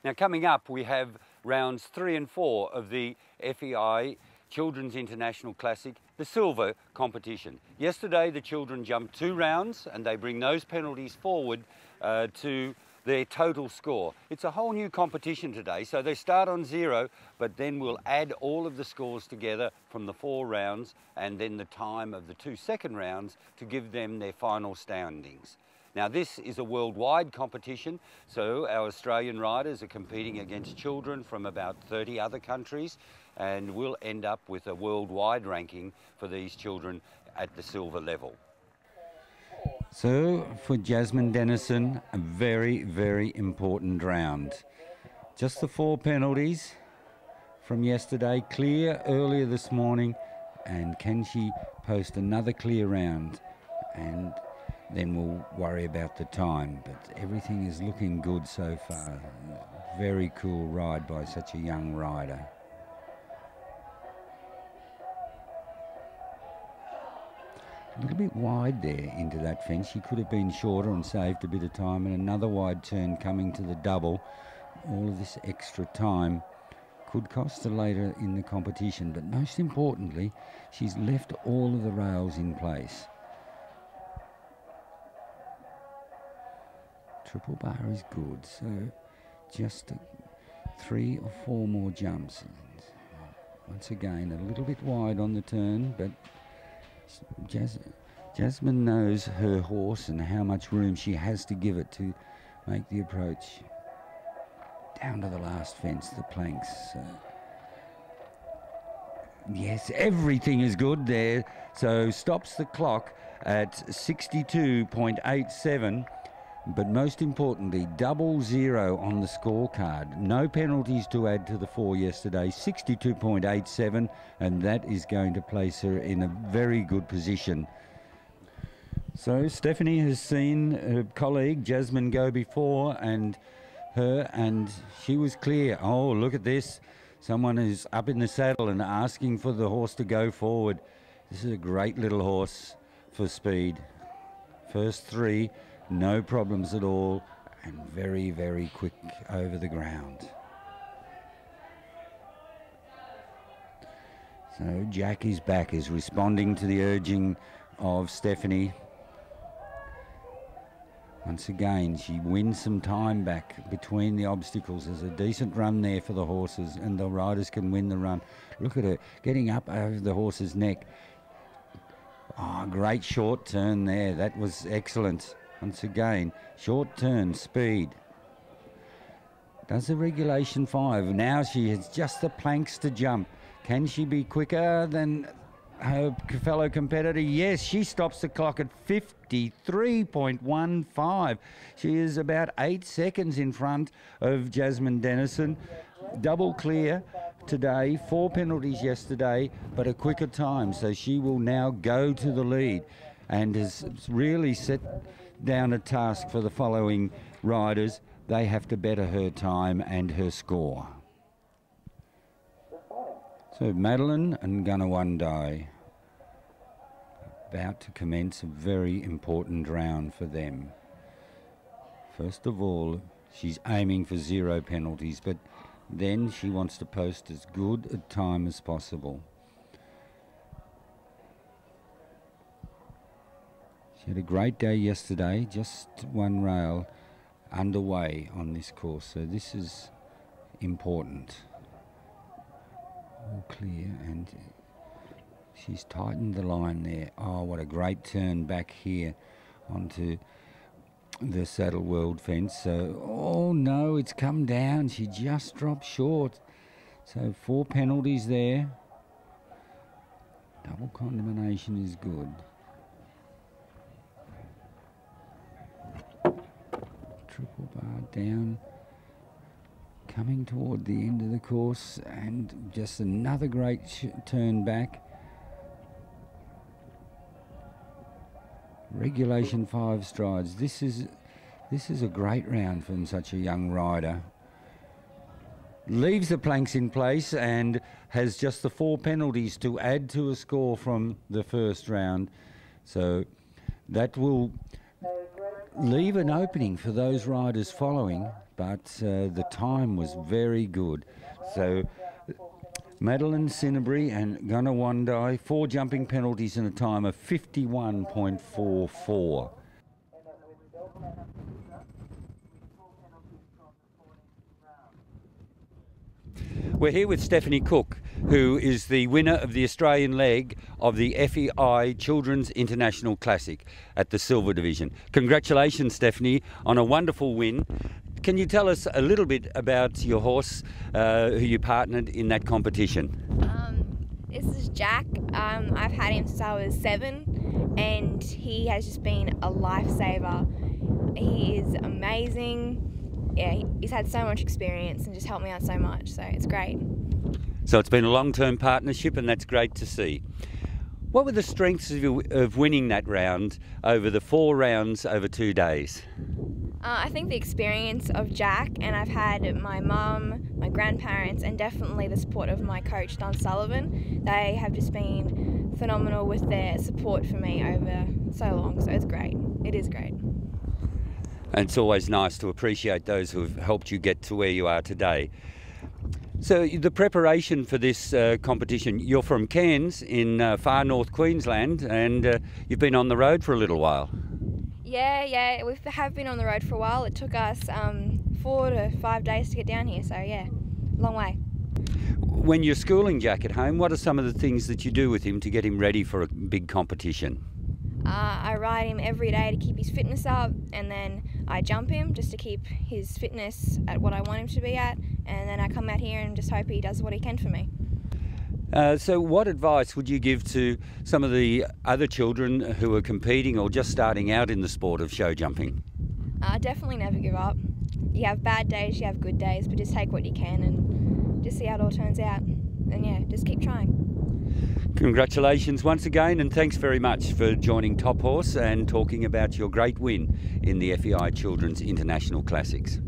Now coming up we have rounds 3 and 4 of the FEI Children's International Classic, the silver competition. Yesterday the children jumped 2 rounds and they bring those penalties forward to their total score. It's a whole new competition today, so they start on 0, but then we'll add all of the scores together from the 4 rounds and then the time of the 2 second rounds to give them their final standings. Now this is a worldwide competition, so our Australian riders are competing against children from about 30 other countries, and we'll end up with a worldwide ranking for these children at the silver level. So for Jasmine Dennison, a very, very important round. Just the 4 penalties from yesterday, clear earlier this morning, and can she post another clear round? And then we'll worry about the time, but everything is looking good so far. Very cool ride by such a young rider. A little bit wide there into that fence. She could have been shorter and saved a bit of time, and another wide turn coming to the double. All of this extra time could cost her later in the competition, but most importantly, she's left all of the rails in place. Triple bar is good, so just 3 or 4 more jumps. And once again, a little bit wide on the turn, but Jasmine knows her horse and how much room she has to give it to make the approach. Down to the last fence, the planks. Yes, everything is good there. So stops the clock at 62.87. But most importantly, 00 on the scorecard. No penalties to add to the 4 yesterday, 62.87, and that is going to place her in a very good position. So Stephanie has seen her colleague Jasmine go before and she was clear. Oh, look at this. Someone is up in the saddle and asking for the horse to go forward. This is a great little horse for speed. First 3. No problems at all, and very, very quick over the ground. So Jack is back, is responding to the urging of Stephanie. Once again, she wins some time back between the obstacles. There's a decent run there for the horses, and the riders can win the run. Look at her, getting up over the horse's neck. Oh, great short turn there. That was excellent. Once again, short turn, speed. Does the regulation 5. Now she has just the planks to jump. Can she be quicker than her fellow competitor? Yes, she stops the clock at 53.15. She is about 8 seconds in front of Jasmine Dennison. Double clear today, 4 penalties yesterday, but a quicker time. So she will now go to the lead and has really set down a task for the following riders. They have to better her time and her score. So Meline Gandai about to commence a very important round for them. First of all, she's aiming for 0 penalties, but then she wants to post as good a time as possible. She had a great day yesterday, just 1 rail underway on this course, so this is important. All clear, and she's tightened the line there. Oh, what a great turn back here onto the Saddle World fence. So, oh no, it's come down. She just dropped short. So 4 penalties there. Double condemnation is good. Triple bar down, coming toward the end of the course, and just another great turn back. Regulation 5 strides. This is a great round from such a young rider. Leaves the planks in place and has just the 4 penalties to add to a score from the first round. So that will leave an opening for those riders following, but the time was very good. So Meline Gandai and Gandai, 4 jumping penalties in a time of 51.44. We're here with Stephanie Cook, who is the winner of the Australian leg of the FEI Children's International Classic at the Silver Division. Congratulations, Stephanie, on a wonderful win. Can you tell us a little bit about your horse who you partnered in that competition? This is Jack. I've had him since I was 7 and he has just been a lifesaver. He is amazing. Yeah, he's had so much experience and just helped me out so much, so it's great. So it's been a long-term partnership and that's great to see. What were the strengths of winning that round over the 4 rounds over 2 days? I think the experience of Jack, and I've had my mum, my grandparents, and definitely the support of my coach, Don Sullivan. They have just been phenomenal with their support for me over so long, so it's great. It is great. And it's always nice to appreciate those who have helped you get to where you are today. So the preparation for this competition, you're from Cairns in far north Queensland, and you've been on the road for a little while. Yeah, we have been on the road for a while. It took us 4 to 5 days to get down here, so yeah, long way. When you're schooling Jack at home, what are some of the things that you do with him to get him ready for a big competition? I ride him every day to keep his fitness up, and then I jump him just to keep his fitness at what I want him to be at, and then I come out here and just hope he does what he can for me. So what advice would you give to some of the other children who are competing or just starting out in the sport of show jumping? Definitely never give up. You have bad days, you have good days, but just take what you can and just see how it all turns out. And yeah, just keep trying. Congratulations once again, and thanks very much for joining Top Horse and talking about your great win in the FEI Children's International Classics.